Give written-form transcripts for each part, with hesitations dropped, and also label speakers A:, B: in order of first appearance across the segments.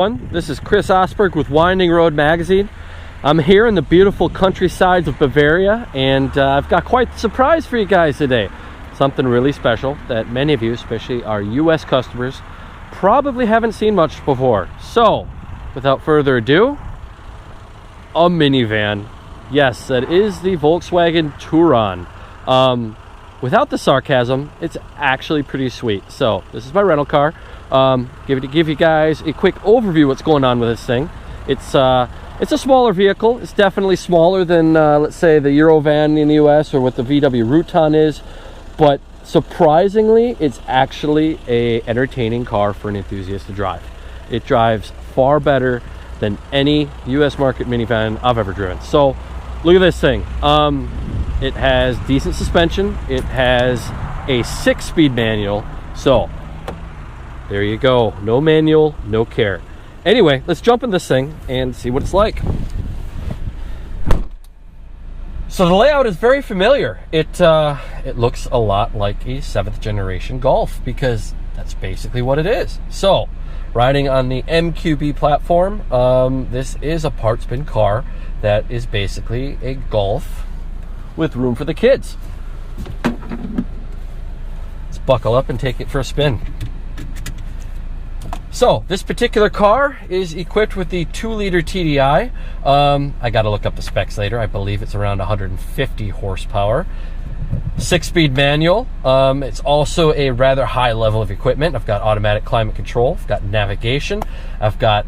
A: This is Chris Osberg with Winding Road Magazine. I'm here in the beautiful countrysides of Bavaria, and I've got quite the surprise for you guys today. Something really special that many of you, especially our US customers, probably haven't seen much before. So, without further ado, a minivan. Yes, that is the Volkswagen Touran. Without the sarcasm, it's actually pretty sweet. So, this is my rental car. Give you guys a quick overview of what's going on with this thing. It's a smaller vehicle. It's definitely smaller than let's say the Eurovan in the US or what the VW Touran is, but surprisingly it's actually a entertaining car for an enthusiast to drive. It drives far better than any US market minivan I've ever driven. So look at this thing. It has decent suspension. It has a 6-speed manual. So there you go. No manual, no care. Anyway, let's jump in this thing and see what it's like. So the layout is very familiar. It looks a lot like a 7th generation Golf, because that's basically what it is. So, riding on the MQB platform, this is a parts bin car that is basically a Golf with room for the kids. Let's buckle up and take it for a spin. So, this particular car is equipped with the 2-liter TDI. I got to look up the specs later. I believe it's around 150 horsepower. 6-speed manual. It's also a rather high level of equipment. I've got automatic climate control. I've got navigation. I've got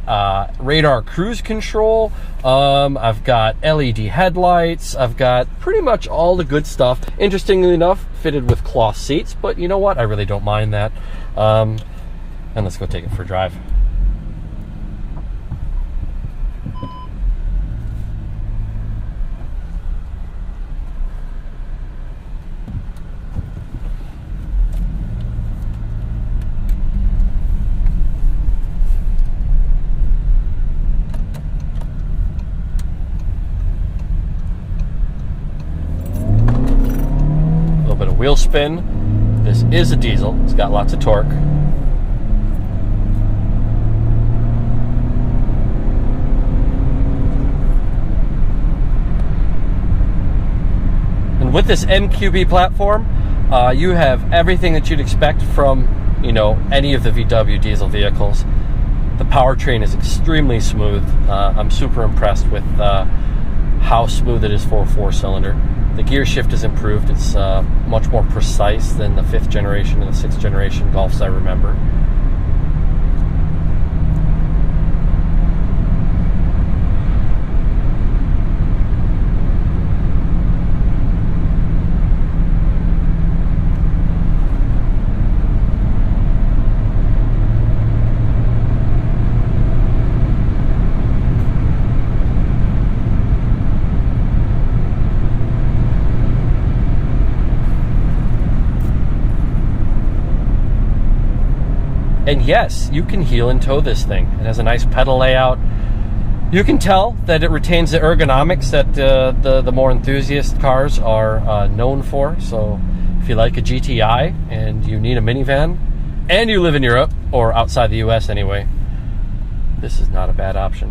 A: radar cruise control. I've got LED headlights. I've got pretty much all the good stuff. Interestingly enough, fitted with cloth seats, but you know what? I really don't mind that. And let's go take it for a drive. A little bit of wheel spin. This is a diesel. It's got lots of torque. With this MQB platform, you have everything that you'd expect from, any of the VW diesel vehicles. The powertrain is extremely smooth. I'm super impressed with how smooth it is for a 4-cylinder. The gear shift is improved. It's much more precise than the 5th generation and the 6th generation Golfs I remember. And yes, you can heel and tow this thing. It has a nice pedal layout. You can tell that it retains the ergonomics that the more enthusiast cars are known for. So if you like a GTI and you need a minivan and you live in Europe or outside the US anyway, this is not a bad option.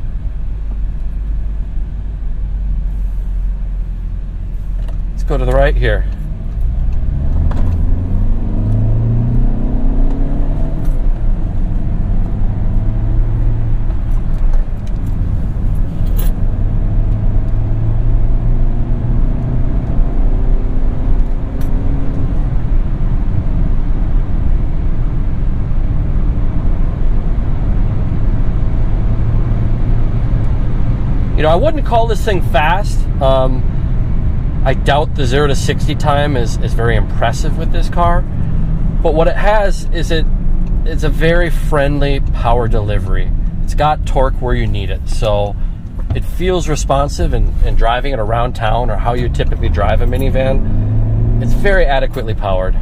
A: Let's go to the right here. I wouldn't call this thing fast. I doubt the 0 to 60 time is very impressive with this car. But what it has is it's a very friendly power delivery. It's got torque where you need it. So it feels responsive, and driving it around town or how you typically drive a minivan, it's very adequately powered.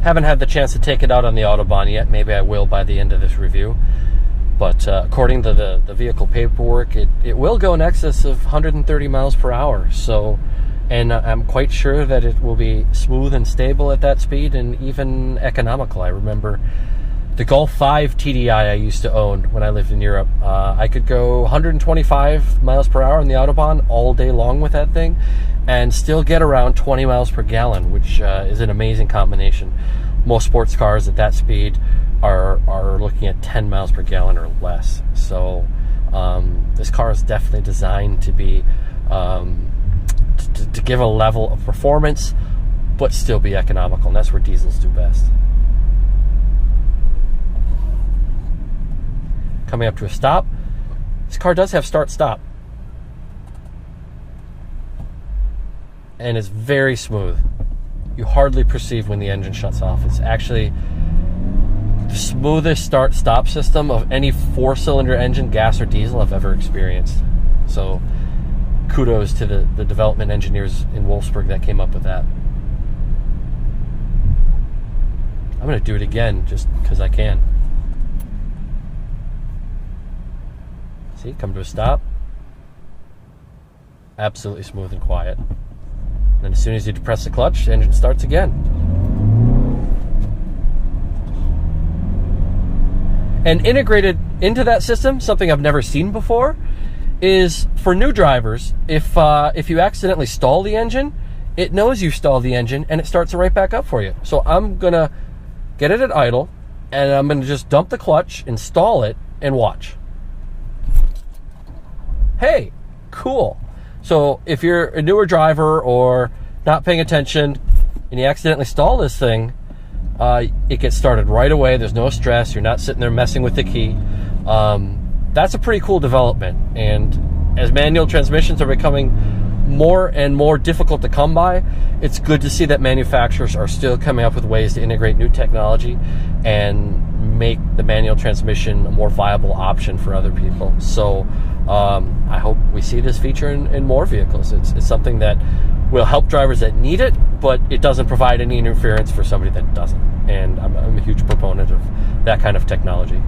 A: Haven't had the chance to take it out on the Autobahn yet. Maybe I will by the end of this review. But according to the vehicle paperwork, it will go in excess of 130 miles per hour. So, and I'm quite sure that it will be smooth and stable at that speed and even economical. I remember the Golf 5 TDI I used to own when I lived in Europe. I could go 125 miles per hour on the Autobahn all day long with that thing and still get around 20 miles per gallon, which is an amazing combination. Most sports cars at that speed are looking at 10 miles per gallon or less. So this car is definitely designed to be to give a level of performance but still be economical, and that's where diesels do best. Coming up to a stop. This car does have start-stop and it's very smooth. You hardly perceive when the engine shuts off. It's actually the smoothest start-stop system of any four-cylinder engine, gas or diesel, I've ever experienced. So kudos to the development engineers in Wolfsburg that came up with that. I'm going to do it again just because I can. See, come to a stop. Absolutely smooth and quiet. And then as soon as you depress the clutch, the engine starts again. And integrated into that system, something I've never seen before, is for new drivers, if you accidentally stall the engine, it knows you stalled the engine and it starts it right back up for you. So I'm going to get it at idle and I'm going to just dump the clutch, install it, and watch. Hey, cool. So if you're a newer driver or not paying attention and you accidentally stall this thing, it gets started right away. There's no stress. You're not sitting there messing with the key. That's a pretty cool development. And as manual transmissions are becoming more and more difficult to come by, it's good to see that manufacturers are still coming up with ways to integrate new technology and make the manual transmission a more viable option for other people. So I hope we see this feature in more vehicles. It's something that will help drivers that need it, but it doesn't provide any interference for somebody that doesn't. And I'm a huge proponent of that kind of technology.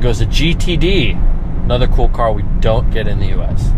A: Goes a GTD, another cool car we don't get in the US.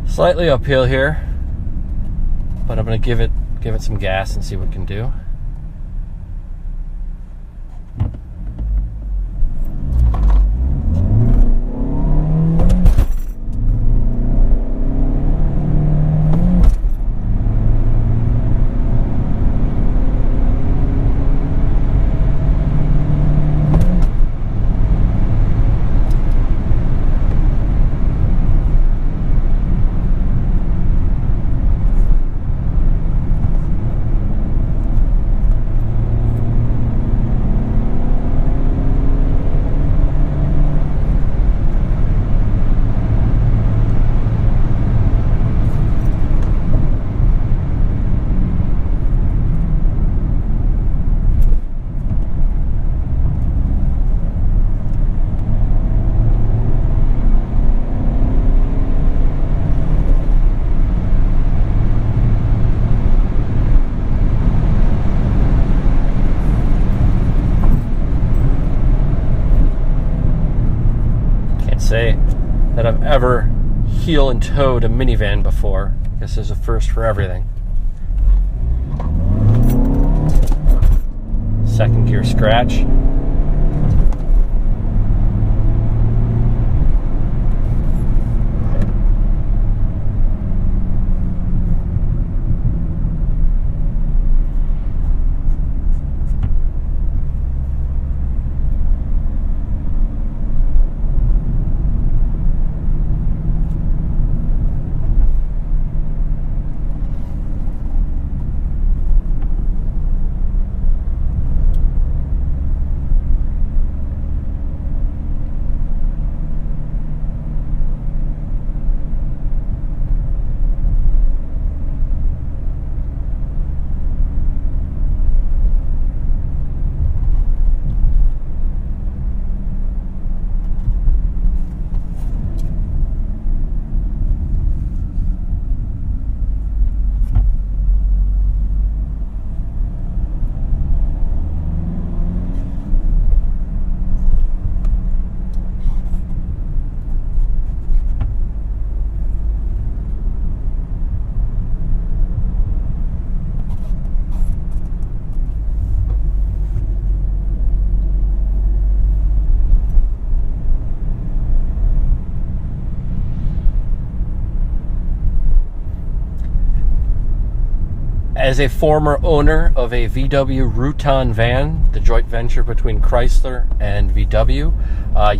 A: Slightly uphill here, but I'm going to give it some gas and see what it can do. that I've ever heel and towed a minivan before. I guess there's a first for everything. Second gear scratch. As a former owner of a VW Touran van, the joint venture between Chrysler and VW,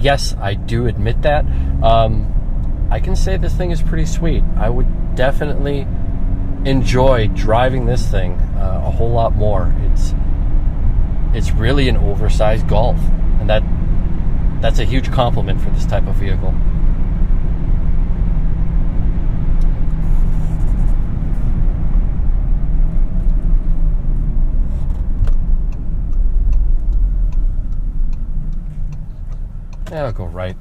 A: yes, I do admit that. I can say this thing is pretty sweet. I would definitely enjoy driving this thing a whole lot more. It's really an oversized Golf, and that's a huge compliment for this type of vehicle. Yeah, I'll go right.